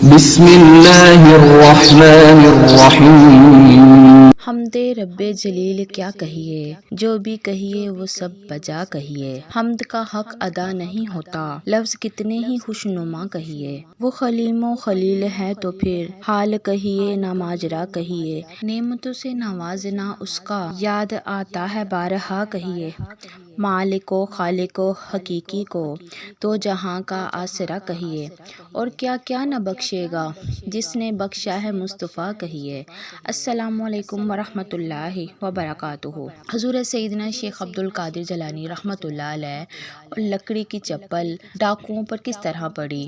بسم اللہ الرحمن الرحیم۔ حمد رب جلیل کیا کہیے، جو بھی کہیے وہ سب بجا کہیے۔ حمد کا حق ادا نہیں ہوتا، لفظ کتنے ہی خوشنما کہیے۔ وہ خلیم و خلیل ہے تو پھر حال کہیے نہ ماجرا کہیے۔ نعمتوں سے نوازنا اس کا یاد آتا ہے بارہا کہیے۔ مالک و خالق و حقیقی کو تو جہاں کا آسرا کہیے۔ اور کیا کیا نہ بخشے گا جس نے بخشا ہے مصطفیٰ کہیے۔ السلام علیکم ورحمۃ اللہ وبرکاتہ۔ حضور سیدنا شیخ عبدالقادر جیلانی رحمۃ اللہ علیہ اور لکڑی کی چپل ڈاکوؤں پر کس طرح پڑی،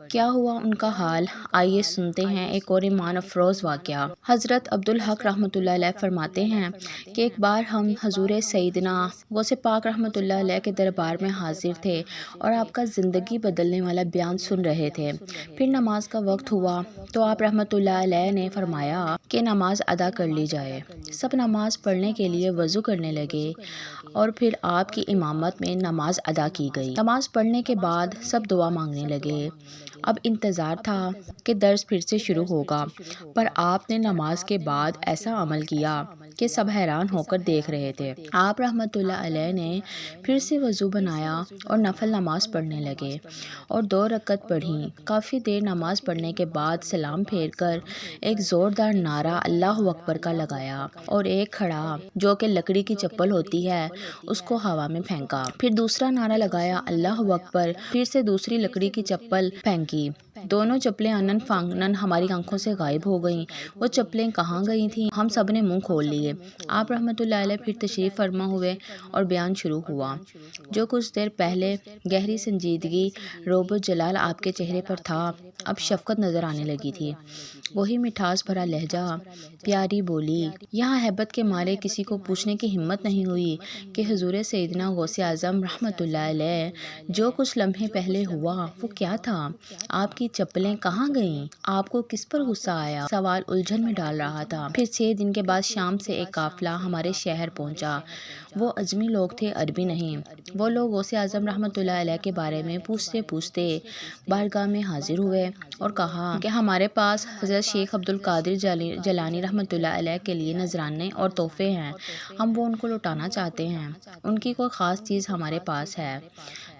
کیا ہوا ان کا حال، آئیے سنتے ہیں ایک اور ایمان افروز واقعہ۔ حضرت عبدالحق رحمۃ اللہ علیہ فرماتے ہیں کہ ایک بار ہم حضور سیدنا غوث پاک رحمۃ اللہ علیہ کے دربار میں حاضر تھے اور آپ کا زندگی بدلنے والا بیان سن رہے تھے۔ پھر نماز کا وقت ہوا تو آپ رحمۃ اللہ علیہ نے فرمایا کہ نماز ادا کر لی جائے۔ سب نماز پڑھنے کے لیے وضو کرنے لگے اور پھر آپ کی امامت میں نماز ادا کی گئی۔ نماز پڑھنے کے بعد سب دعا مانگنے لگے۔ اب انتظار تھا کہ درس پھر سے شروع ہوگا، پر آپ نے نماز کے بعد ایسا عمل کیا کہ سب حیران ہو کر دیکھ رہے تھے۔ آپ رحمۃ اللہ علیہ نے پھر سے وضو بنایا اور نفل نماز پڑھنے لگے اور 2 رکعت پڑھیں۔ کافی دیر نماز پڑھنے کے بعد سلام پھیر کر ایک زوردار نعرہ اللہ اکبر کا لگایا اور ایک کھڑا جو کہ لکڑی کی چپل ہوتی ہے اس کو ہوا میں پھینکا۔ پھر دوسرا نعرہ لگایا اللہ اکبر، پھر سے دوسری لکڑی کی چپل پھینکی۔ دونوں چپلیں انن فانگنن ہماری آنکھوں سے غائب ہو گئیں۔ وہ چپلیں کہاں گئی تھیں؟ ہم سب نے منہ کھول لیے۔ آپ رحمۃ اللہ علیہ پھر تشریف فرما ہوئے اور بیان شروع ہوا۔ جو کچھ دیر پہلے گہری سنجیدگی رعب و جلال آپ کے چہرے پر تھا، اب شفقت نظر آنے لگی تھی۔ وہی مٹھاس بھرا لہجہ، پیاری بولی۔ یہاں ہیبت کے مارے کسی کو پوچھنے کی ہمت نہیں ہوئی کہ حضور سیدنا غوث اعظم رحمۃ اللہ علیہ جو کچھ لمحے پہلے ہوا وہ کیا تھا؟ آپ کی چپلیں کہاں گئیں؟ آپ کو کس پر غصہ آیا؟ سوال الجھن میں ڈال رہا تھا۔ پھر 6 دن کے بعد شام سے ایک قافلہ ہمارے شہر پہنچا۔ وہ عجمی لوگ تھے، عربی نہیں۔ وہ لوگ غوث اعظم رحمۃ اللہ علیہ کے بارے میں پوچھتے بارگاہ میں حاضر ہوئے اور کہا کہ ہمارے پاس حضرت شیخ عبدالقادر جیلانی رحمۃ اللہ علیہ کے لیے نذرانے اور تحفے ہیں، ہم وہ ان کو لوٹانا چاہتے ہیں۔ ان کی کوئی خاص چیز ہمارے پاس ہے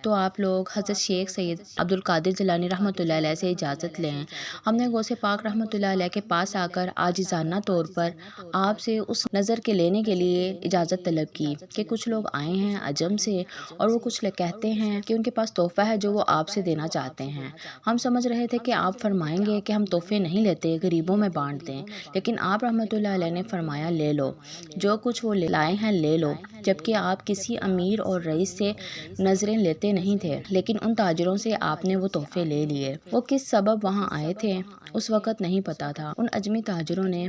تو آپ لوگ حضرت شیخ سید عبدالقادر جیلانی رحمۃ اللہ علیہ سے اجازت لیں۔ ہم نے غوث پاک رحمۃ اللہ علیہ کے پاس آ کر عاجزانہ طور پر آپ سے اس نظر کے لینے کے لیے اجازت طلب کی کہ کچھ لوگ آئے ہیں عجم سے اور وہ کچھ کہتے ہیں کہ ان کے پاس تحفہ ہے جو وہ آپ سے دینا چاہتے ہیں۔ ہم سمجھ رہے تھے کہ آپ فرمائیں گے کہ ہم تحفے نہیں لیتے، غریبوں میں بانٹ دیں، لیکن آپ رحمۃ اللہ علیہ نے فرمایا لے لو، جو کچھ وہ لائے ہیں لے لو، جبکہ آپ کسی امیر اور رئیس سے نظریں لیتے نہیں تھے، لیکن ان تاجروں سے آپ نے وہ تحفے لے لیے۔ وہ کس سبب وہاں آئے تھے اس وقت نہیں پتا تھا۔ ان عجمی تاجروں نے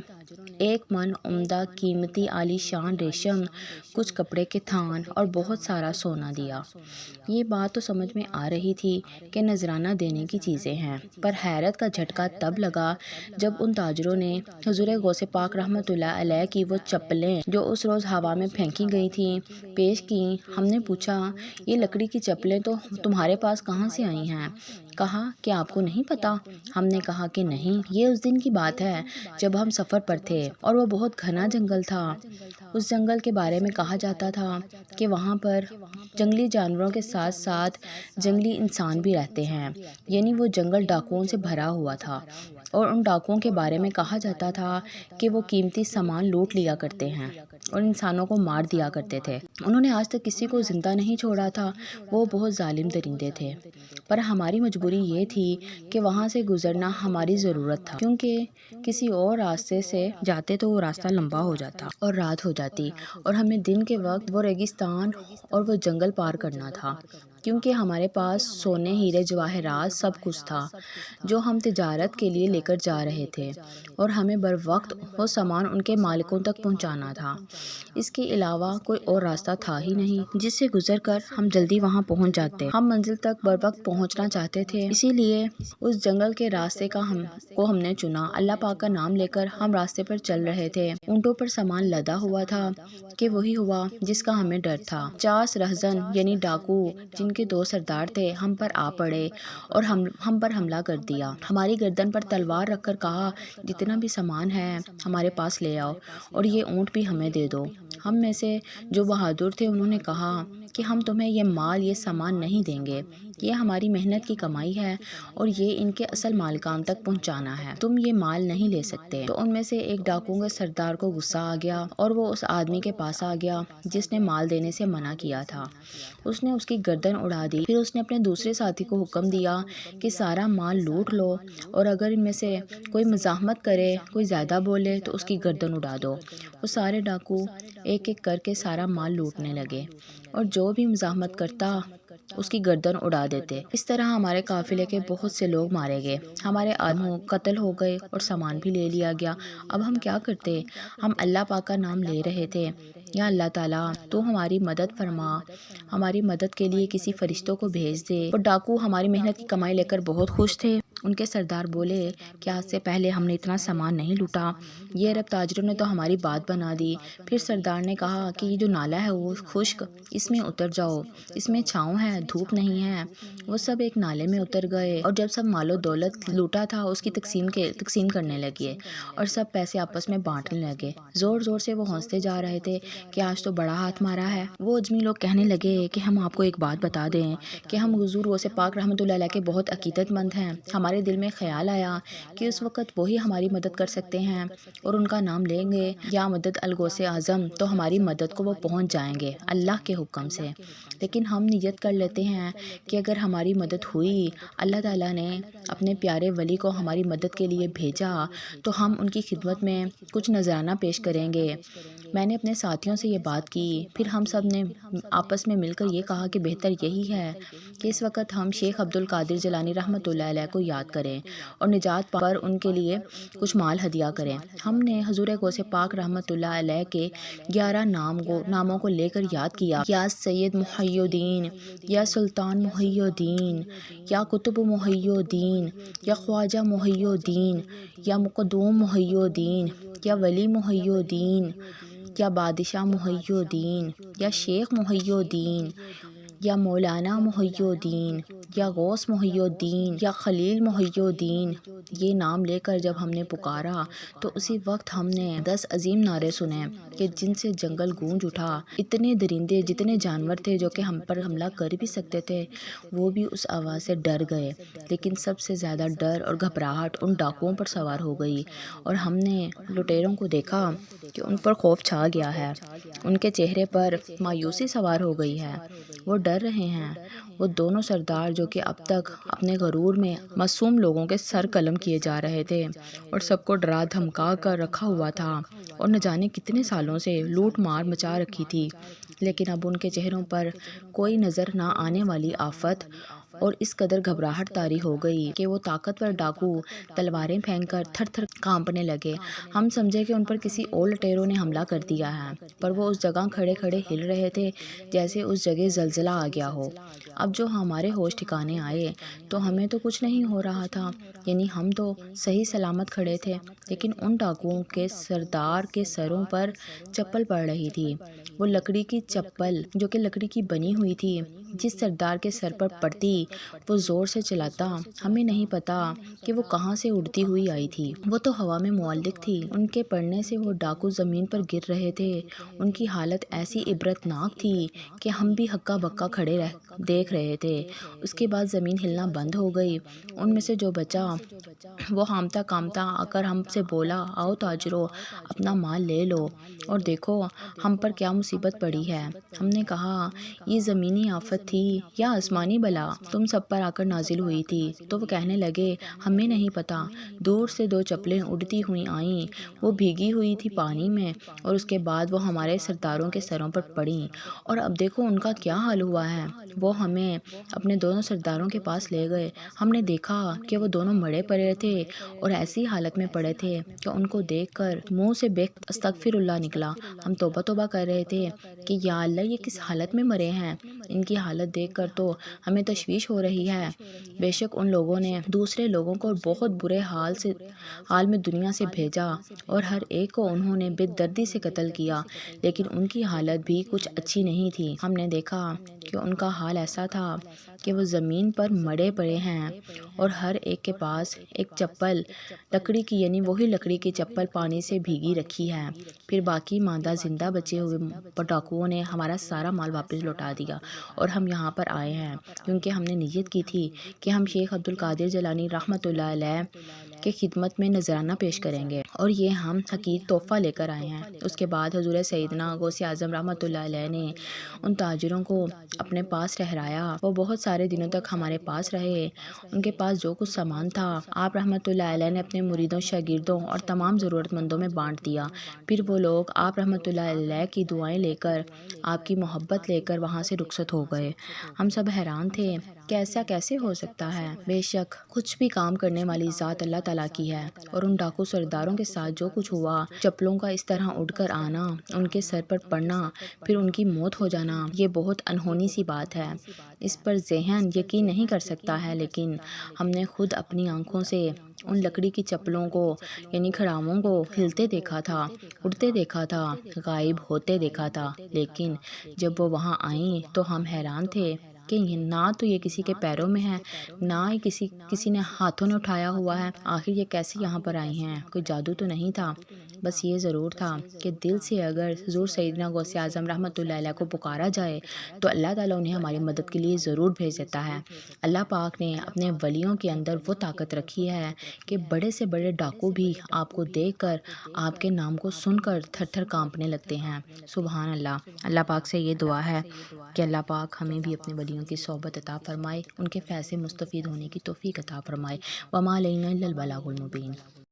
1 من عمدہ قیمتی عالی شان ریشم، کچھ کپڑے کے تھان اور بہت سارا سونا دیا۔ یہ بات تو سمجھ میں آ رہی تھی کہ نذرانہ دینے کی چیزیں ہیں، پر حیرت کا جھٹکا تب لگا جب ان تاجروں نے حضور غوث پاک رحمۃ اللہ علیہ کی وہ چپلیں جو اس روز ہوا میں پھینکی گئی تھیں پیش کیں۔ ہم نے پوچھا یہ لکڑی کی چپلیں تو تمہارے پاس کہاں سے آئی ہیں؟ کہا کہ آپ کو نہیں پتا؟ ہم نے کہا کہ نہیں، یہ اس دن کی بات ہے جب ہم سفر پر تھے اور وہ بہت گھنا جنگل تھا۔ اس جنگل کے بارے میں کہا جاتا تھا کہ وہاں پر جنگلی جانوروں کے ساتھ ساتھ جنگلی انسان بھی رہتے ہیں، یعنی وہ جنگل ڈاکوؤں سے بھرا ہوا تھا اور ان ڈاکوؤں کے بارے میں کہا جاتا تھا کہ وہ قیمتی سامان لوٹ لیا کرتے ہیں اور انسانوں کو مار دیا کرتے تھے۔ انہوں نے آج تک کسی کو زندہ نہیں چھوڑا تھا، وہ بہت ظالم درندے تھے، پر ہماری مجبوری یہ تھی کہ وہاں سے گزرنا ہماری ضرورت تھا، کیونکہ کسی اور راستے سے جاتے تو وہ راستہ لمبا ہو جاتا اور رات ہو جاتی اور ہمیں دن کے وقت وہ ریگستان اور وہ جنگل پار کرنا تھا، کیونکہ ہمارے پاس سونے، ہیرے، جواہرات سب کچھ تھا جو ہم تجارت کے لیے لے کر جا رہے تھے اور ہمیں بر وقت وہ سامان ان کے مالکوں تک پہنچانا تھا۔ اس کے علاوہ کوئی اور راستہ تھا ہی نہیں جس سے گزر کر ہم جلدی وہاں پہنچ جاتے۔ ہم منزل تک بر وقت پہنچنا چاہتے تھے، اسی لیے اس جنگل کے راستے کا ہم نے چنا۔ اللہ پاک کا نام لے کر ہم راستے پر چل رہے تھے۔ اونٹوں پر سامان لدا ہوا تھا کہ وہی ہوا جس کا ہمیں ڈر تھا۔ 50 رہزن یعنی ڈاکو جن کے 2 سردار تھے، ہم پر آ پڑے اور ہم پر حملہ کر دیا۔ ہماری گردن پر تلوار رکھ کر کہا جتنا بھی سامان ہے ہمارے پاس لے آؤ اور یہ اونٹ بھی ہمیں دے دو۔ ہم میں سے جو بہادر تھے انہوں نے کہا کہ ہم تمہیں یہ مال، یہ سامان نہیں دیں گے، یہ ہماری محنت کی کمائی ہے اور یہ ان کے اصل مالکان تک پہنچانا ہے، تم یہ مال نہیں لے سکتے۔ تو ان میں سے ایک ڈاکو کے سردار کو غصہ آ گیا اور وہ اس آدمی کے پاس آ گیا جس نے مال دینے سے منع کیا تھا۔ اس نے اس کی گردن اڑا دی۔ پھر اس نے اپنے دوسرے ساتھی کو حکم دیا کہ سارا مال لوٹ لو اور اگر ان میں سے کوئی مزاحمت کرے، کوئی زیادہ بولے تو اس کی گردن اڑا دو۔ وہ سارے ڈاکو ایک ایک کر کے سارا مال لوٹنے لگے اور جو بھی مزاحمت کرتا اس کی گردن اڑا دیتے۔ اس طرح ہمارے قافلے کے بہت سے لوگ مارے گئے، ہمارے آدمی قتل ہو گئے اور سامان بھی لے لیا گیا۔ اب ہم کیا کرتے؟ ہم اللہ پاک کا نام لے رہے تھے، یا اللہ تعالیٰ تو ہماری مدد فرما، ہماری مدد کے لیے کسی فرشتوں کو بھیج دے۔ اور ڈاکو ہماری محنت کی کمائی لے کر بہت خوش تھے۔ ان کے سردار بولے کہ آج سے پہلے ہم نے اتنا سامان نہیں لوٹا، یہ عرب تاجروں نے تو ہماری بات بنا دی۔ پھر سردار نے کہا کہ یہ جو نالا ہے وہ خشک، اس میں اتر جاؤ، اس میں چھاؤں ہے، دھوپ نہیں ہے۔ وہ سب ایک نالے میں اتر گئے اور جب سب مال و دولت لوٹا تھا اس کی تقسیم کرنے لگے اور سب پیسے آپس میں بانٹنے لگے۔ زور زور سے وہ ہنستے جا رہے تھے کہ آج تو بڑا ہاتھ مارا ہے۔ وہ اجمی لوگ کہنے لگے کہ ہم آپ کو ایک بات بتا دیں کہ ہم حضور غوث پاک رحمۃ اللہ علیہ کے بہت عقیدت مند ہیں۔ ہمارے دل میں خیال آیا کہ اس وقت وہی ہماری مدد کر سکتے ہیں اور ان کا نام لیں گے یا مدد الغوث اعظم تو ہماری مدد کو وہ پہنچ جائیں گے اللہ کے حکم سے۔ لیکن ہم نیت کر لیتے ہیں کہ اگر ہماری مدد ہوئی، اللہ تعالیٰ نے اپنے پیارے ولی کو ہماری مدد کے لیے بھیجا تو ہم ان کی خدمت میں کچھ نذرانہ پیش کریں گے۔ میں نے اپنے ساتھیوں سے یہ بات کی، پھر ہم سب نے آپس میں مل کر یہ کہا کہ بہتر یہی ہے کہ اس وقت ہم شیخ عبد القادر جیلانی رحمۃ اللہ علیہ کو یاد کریں اور نجات پر ان کے لیے کچھ مال ہدیہ کریں۔ ہم نے حضور غوث پاک رحمۃ اللہ علیہ کے 11 ناموں کو لے کر یاد کیا، یا سید محی الدین، یا سلطان محی الدین، یا قطب محی الدین، یا خواجہ محی الدین، یا مقدوم محی الدین، یا ولی محی الدین، یا بادشاہ محی الدین، یا شیخ محی الدین، یا مولانا محی الدین، یا غوث محی الدین، یا خلیل محی الدین۔ یہ نام لے کر جب ہم نے پکارا تو اسی وقت ہم نے 10 عظیم نعرے سنے کہ جن سے جنگل گونج اٹھا۔ اتنے درندے، جتنے جانور تھے جو کہ ہم پر حملہ کر بھی سکتے تھے، وہ بھی اس آواز سے ڈر گئے۔ لیکن سب سے زیادہ ڈر اور گھبراہٹ ان ڈاکوؤں پر سوار ہو گئی اور ہم نے لٹیروں کو دیکھا کہ ان پر خوف چھا گیا ہے، ان کے چہرے پر مایوسی سوار ہو گئی ہے، وہ ڈر رہے ہیں۔ وہ دونوں سردار جو کہ اب تک اپنے غرور میں معصوم لوگوں کے سر قلم کیے جا رہے تھے اور سب کو ڈرا دھمکا کر رکھا ہوا تھا اور نہ جانے کتنے سالوں سے لوٹ مار مچا رکھی تھی، لیکن اب ان کے چہروں پر کوئی نظر نہ آنے والی آفت اور اس قدر گھبراہٹ طاری ہو گئی کہ وہ طاقتور ڈاکو تلواریں پھینک کر تھر تھر کانپنے لگے۔ ہم سمجھے کہ ان پر کسی اور لٹیروں نے حملہ کر دیا ہے، پر وہ اس جگہ کھڑے کھڑے ہل رہے تھے جیسے اس جگہ زلزلہ آ گیا ہو۔ اب جو ہمارے ہوش ٹھکانے آئے تو ہمیں تو کچھ نہیں ہو رہا تھا، یعنی ہم تو صحیح سلامت کھڑے تھے، لیکن ان ڈاکوؤں کے سردار کے سروں پر چپل پڑ رہی تھی۔ وہ لکڑی کی چپل جو کہ لکڑی کی بنی ہوئی تھی، جس سردار کے سر پر پڑتی وہ زور سے چلاتا، ہمیں نہیں پتا کہ وہ کہاں سے اڑتی ہوئی آئی تھی۔ وہ تو ہوا میں معلق تھی، ان کے پڑنے سے وہ ڈاکو زمین پر گر رہے تھے۔ ان کی حالت ایسی عبرتناک تھی کہ ہم بھی ہکا بکا کھڑے دیکھ رہے تھے۔ اس کے بعد زمین ہلنا بند ہو گئی۔ ان میں سے جو بچا وہ ہامتا کامتا آ کر ہم سے بولا، آؤ تاجرو، اپنا مال لے لو اور دیکھو ہم پر کیا مصیبت پڑی ہے۔ ہم نے کہا یہ زمینی آفت تھی یا آسمانی بلا تم سب پر آ کر نازل ہوئی تھی؟ تو وہ کہنے لگے ہمیں نہیں پتا، دور سے 2 چپلیں اڑتی ہوئی آئیں، وہ بھیگی ہوئی تھی پانی میں اور اس کے بعد وہ ہمارے سرداروں کے سروں پر پڑیں اور اب دیکھو ان کا کیا حال ہوا ہے۔ وہ ہمیں اپنے دونوں سرداروں کے پاس لے گئے، ہم نے دیکھا کہ وہ دونوں مڑے پڑے تھے تھے اور ایسی حالت میں پڑے تھے کہ ان کو دیکھ کر منہ سے بے استغفر اللہ نکلا۔ ہم توبہ توبہ کر رہے تھے کہ یا اللہ یہ کس حالت میں مرے ہیں، ان کی حالت دیکھ کر تو ہمیں تشویش ہو رہی ہے۔ بے شک ان لوگوں نے دوسرے لوگوں کو بہت برے حال میں دنیا سے بھیجا اور ہر ایک کو انہوں نے بے دردی سے قتل کیا، لیکن ان کی حالت بھی کچھ اچھی نہیں تھی۔ ہم نے دیکھا کہ ان کا حال ایسا تھا کہ وہ زمین پر مڑے پڑے ہیں اور ہر ایک کے پاس ایک چپل لکڑی کی، یعنی وہی لکڑی کی چپل پانی سے بھیگی رکھی ہے۔ پھر باقی ماندہ زندہ بچے ہوئے ڈاکوؤں نے ہمارا سارا مال واپس لوٹا دیا اور ہم یہاں پر آئے ہیں کیونکہ ہم نے نیت کی تھی کہ ہم شیخ عبد القادر جیلانی رحمۃ اللہ علیہ کے خدمت میں نذرانہ پیش کریں گے اور یہ ہم حقیر تحفہ لے کر آئے ہیں۔ اس کے بعد حضور سیدنا غوث اعظم رحمۃ اللہ علیہ نے ان تاجروں کو اپنے پاس ٹھہرایا۔ وہ بہت سارے دنوں تک ہمارے پاس رہے۔ ان کے پاس جو کچھ سامان تھا آپ رحمۃ اللہ علیہ نے اپنے مریدوں، شاگردوں اور تمام ضرورت مندوں میں بانٹ دیا۔ پھر وہ لوگ آپ رحمۃ اللہ علیہ کی دعائیں لے کر، آپ کی محبت لے کر وہاں سے رخصت ہو گئے۔ ہم سب حیران تھے کہ ایسا کیسے ہو سکتا ہے۔ بے شک کچھ بھی کام کرنے والی ذات اللہ تعالیٰ کی ہے، اور ان ڈاکو سرداروں کے ساتھ جو کچھ ہوا، چپلوں کا اس طرح اڑ کر آنا، ان کے سر پر پڑنا، پھر ان کی موت ہو جانا، یہ بہت انہونی سی بات ہے۔ اس پر ذہن یقین نہیں کر سکتا ہے، لیکن ہم نے خود اپنی آنکھوں سے ان لکڑی کی چپلوں کو، یعنی کھڑاووں کو ہلتے دیکھا تھا، اڑتے دیکھا تھا، غائب ہوتے دیکھا تھا۔ لیکن جب وہ وہاں آئیں تو ہم حیران تھے کہ نہ تو یہ کسی کے پیروں میں ہے، نہ ہی کسی نے ہاتھوں نے اٹھایا ہوا ہے۔ آخر یہ کیسے یہاں پر آئی ہیں؟ کوئی جادو تو نہیں تھا؟ بس یہ ضرور تھا کہ دل سے اگر حضور سیدنا غوث اعظم رحمۃ اللہ علیہ کو پکارا جائے تو اللہ تعالیٰ انہیں ہماری مدد کے لیے ضرور بھیج دیتا ہے۔ اللہ پاک نے اپنے ولیوں کے اندر وہ طاقت رکھی ہے کہ بڑے سے بڑے ڈاکو بھی آپ کو دیکھ کر، آپ کے نام کو سن کر تھر تھر کانپنے لگتے ہیں۔ سبحان اللہ۔ اللہ پاک سے یہ دعا ہے کہ اللہ پاک ہمیں بھی اپنے ولیوں کی صحبت عطا فرمائے، ان کے فیض سے مستفید ہونے کی توفیق عطا فرمائے۔ وما علینا الا البلاغ المبین۔